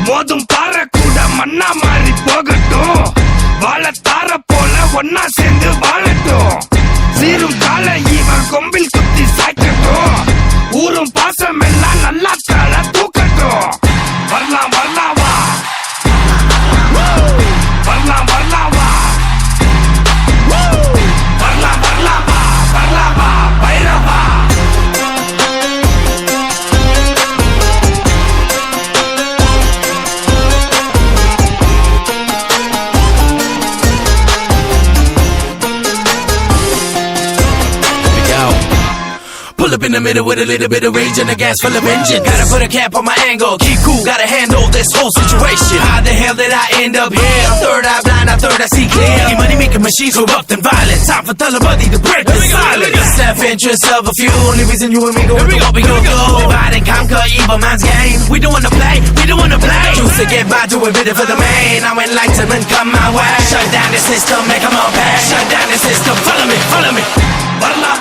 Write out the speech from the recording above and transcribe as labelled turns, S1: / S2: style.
S1: மோதும் பாறை கூட மண்ணா மாறி போகட்டும், வாழத்தார போல ஒன்னா சேர்ந்து வாழட்டும். சீரும் கால இவன் கொம்பில் குத்தி சாய்க்கட்டும், ஊரும் பாசம் எல்லாம் நல்லா தாழ தூக்கட்டும். வரலாம் வரலாம் வா, வரலாம் வரலாம் வா, வரலாம் வரலாம் வா, வரலாம் வா Bairavaa.
S2: Pull up in the middle with a little bit of rage and a gas full of engine. Gotta put a cap on my angle, keep cool, gotta handle this whole situation. How the hell did I end up here? I'm third eye blind, I'm third I see clear. Money making machines corrupt and violent. Time for Talabadi to break the silence. The self-interest of a few, only reason you and me go through what we go through. Divide and conquer evil man's game. We don't wanna play, we don't wanna play. Choose to get by, do a bit for the main. Now enlightenment come my way. Shut down the system, make them all pay. Shut down the system, follow me, follow me.
S1: வரலாம்